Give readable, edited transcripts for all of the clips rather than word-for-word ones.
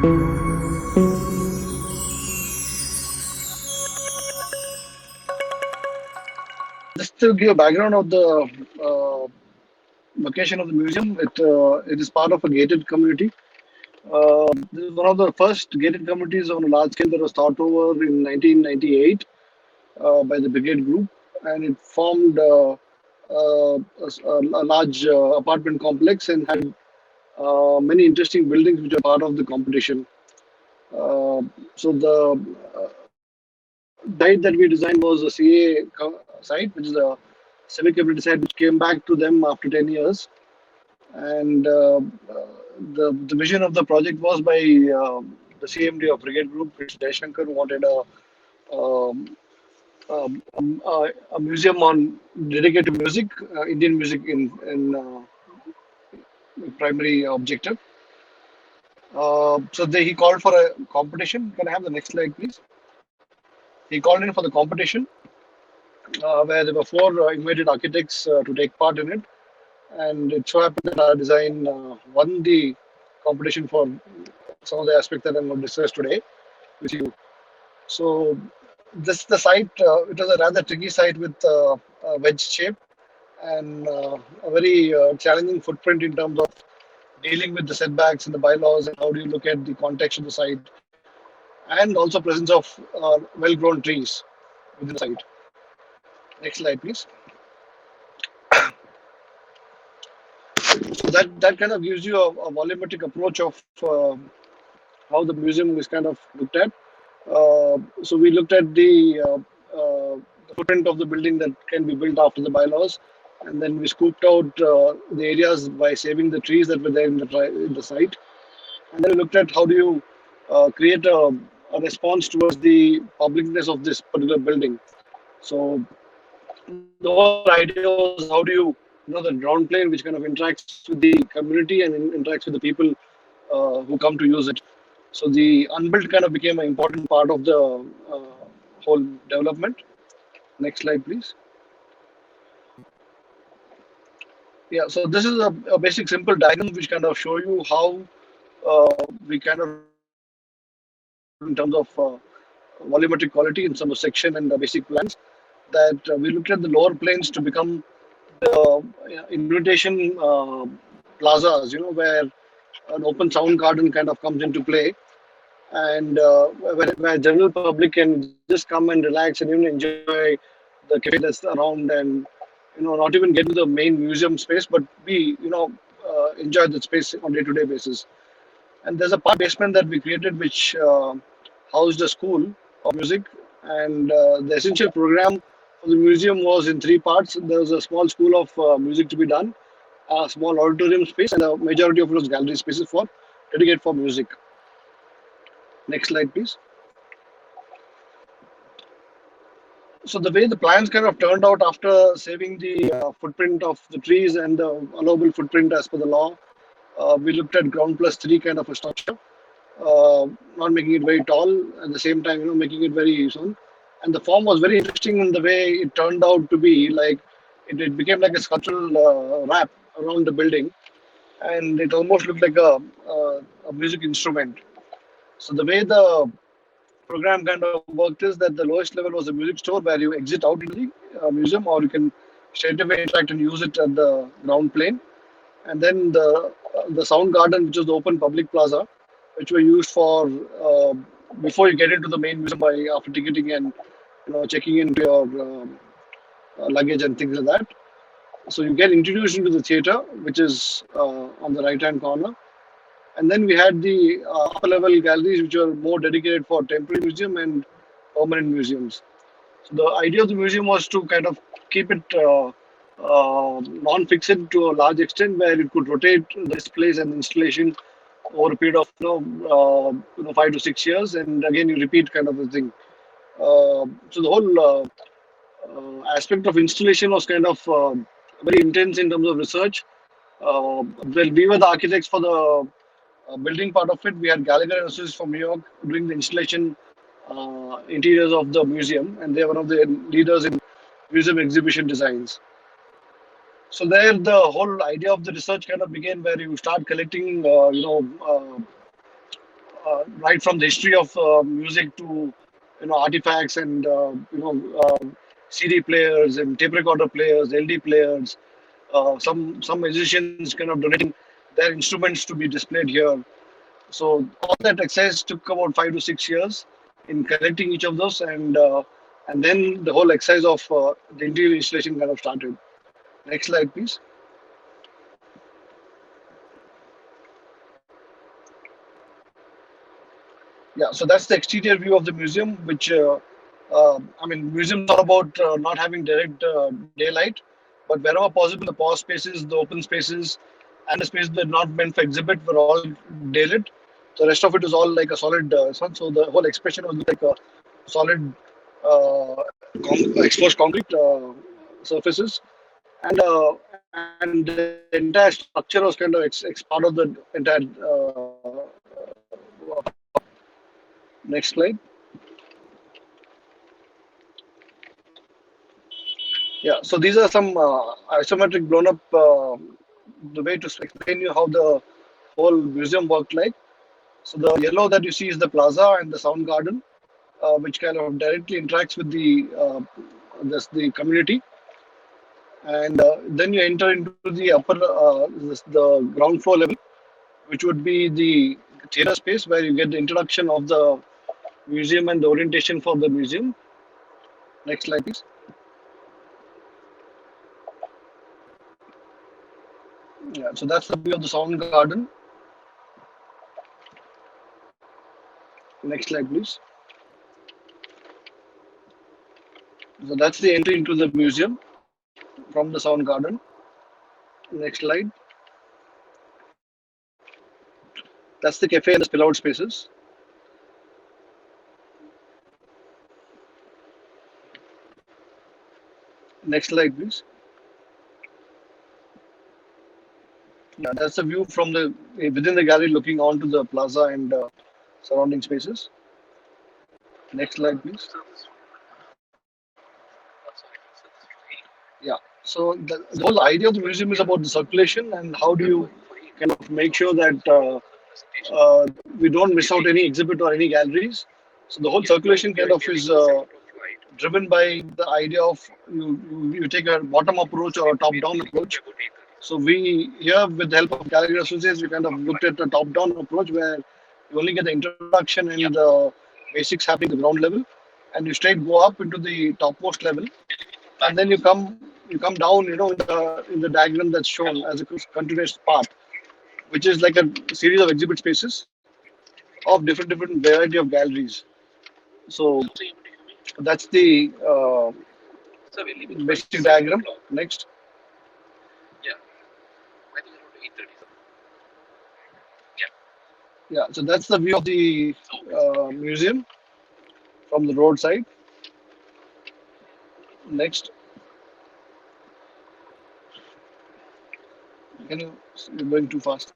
Just to give a background of the uh, location of the museum, it is part of a gated community. This is one of the first gated communities on a large scale that was thought over in 1998 by the Brigade Group, and it formed a large apartment complex and had many interesting buildings which are part of the competition. Uh, so the site that we designed was a site, which is a civic community site, which came back to them after 10 years. And the vision of the project was by the CMD of Brigade Group, which Jaishankar wanted um, a museum on dedicated to music, Indian music in primary objective. He called for a competition. Can I have the next slide, please? He called in for the competition where there were four invited architects to take part in it, and it so happened that our design won the competition for some of the aspects that I'm going to discuss today with you. So this the site. It was a rather tricky site with a wedge shape and a very challenging footprint in terms of dealing with the setbacks and the bylaws and how do you look at the context of the site and also presence of well-grown trees within the site. Next slide, please. So that kind of gives you a volumetric approach of how the museum is kind of looked at. So we looked at the footprint of the building that can be built after the bylaws, and then we scooped out the areas by saving the trees that were there in the site, and then we looked at how do you create a response towards the publicness of this particular building. So the whole idea was how do you know the ground plane which kind of interacts with the community and interacts with the people who come to use it. So the unbuilt kind of became an important part of the whole development. Next slide, please. Yeah, so this is a basic simple diagram which kind of show you how we kind of looked at the museum in terms of volumetric quality in terms of section and basic plans. That we looked at the lower planes to become the invitation plazas, where an open sound garden kind of comes into play, and where general public can just come and relax and even enjoy the cafe that's around, and not even get into the main museum space, but be enjoy the space on day-to-day basis. And there's a part basement that we created which housed a school of music, and the essential program for the museum was in three parts. There was a small school of music to be done, a small auditorium space, and the majority of it was gallery spaces for dedicated for music. Next slide, please. So the way the plans kind of turned out after saving the footprint of the trees and the allowable footprint as per the law, we looked at ground plus three kind of a structure, not making it very tall at the same time, making it very soon. And the form was very interesting in the way it turned out to be. Like it became like a sculptural wrap around the building, and it almost looked like a music instrument. So the way the program kind of worked is that the lowest level was a music store where you exit out into the museum, or you can straight away interact and use it at the ground plane. And then the sound garden, which was the open public plaza, which were used for before you get into the main museum by after ticketing and checking into your luggage and things like that. So you get introduced into the theater, which is on the right hand corner, and then we had the upper level galleries, which are more dedicated for temporary museum and permanent museums. So the idea of the museum was to kind of keep it non-fixed to a large extent, where it could rotate the displays and installation over a period of 5 to 6 years, and again you repeat kind of the thing. So the whole aspect of installation was kind of very intense in terms of research. Well, we were the architects for the building part of it. We had Gallagher and Associates from New York doing the installation interiors of the museum, and they are one of the leaders in museum exhibition designs. So there, the whole idea of the research kind of began, where you start collecting, right from the history of music to artifacts and CD players and tape recorder players, LD players. Some musicians kind of donating their instruments to be displayed here. So all that exercise took about 5 to 6 years in collecting each of those, and then the whole exercise of the interior installation kind of started. Next slide, please. Yeah, so that's the exterior view of the museum, which I mean, museums are about not having direct daylight, but wherever possible, the pause spaces, the open spaces, and the spaces that are not meant for exhibit were all daylit. The rest of it is all like a solid sun. So the whole expression was like a solid exposed concrete surfaces, and the entire structure was kind of part of the entire. Next slide. Yeah, so these are some isometric blown up the way to explain you how the whole museum worked like. So the yellow that you see is the plaza and the sound garden, which kind of directly interacts with the community. And then you enter into the the ground floor level, which would be the theater space where you get the introduction of the museum and the orientation for the museum. Next slide, please. Yeah, so that's the view of the sound garden. Next slide, please. So that's the entry into the museum from the sound garden. Next slide. That's the cafe and the spill out spaces. Next slide, please. Yeah, that's the view from the within the gallery looking onto the plaza and surrounding spaces. Next slide, please. Yeah. So the whole idea of the museum is about the circulation and how do you kind of make sure that we don't miss out any exhibit or any galleries. So the whole circulation kind of is driven by the idea of you take a bottom approach or a top down approach. So we here, with the help of Gallery Associates, we kind of looked at a top down approach where you only get the introduction and the basics happening at the ground level, and you straight go up into the topmost level, and then you come down, in the diagram that's shown as a continuous path, which is like a series of exhibit spaces of different variety of galleries. So that's the basic diagram. Next. Yeah, so that's the view of the museum from the roadside. Next. Can you? You're going too fast.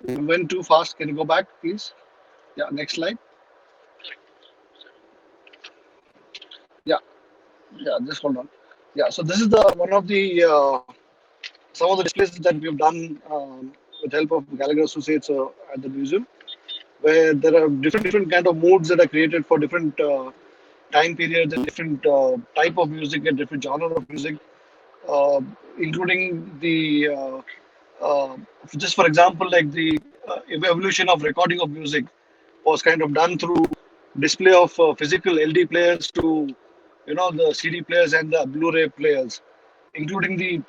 You went too fast. Can you go back, please? Yeah. Next slide. Yeah. Yeah. Just hold on. Yeah. So this is the one of the some of the displays that we've done with help of Gallagher Associates at the museum, where there are different kind of modes that are created for different time periods and different type of music and different genre of music, uh, including the just for example, like the evolution of recording of music was kind of done through display of physical LD players to the CD players and the Blu-ray players, including the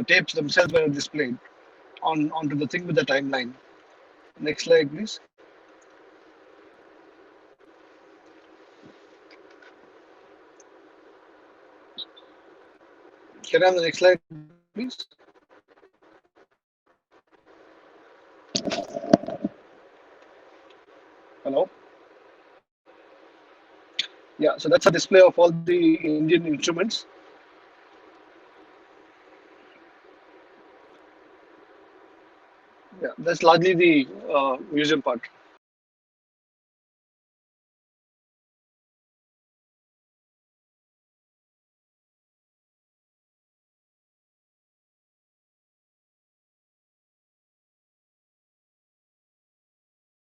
tapes themselves were displayed onto the thing with the timeline. Next slide, please. Can I have the next slide, please? Hello. Yeah, so that's a display of all the Indian instruments. Yeah, that's largely the museum part.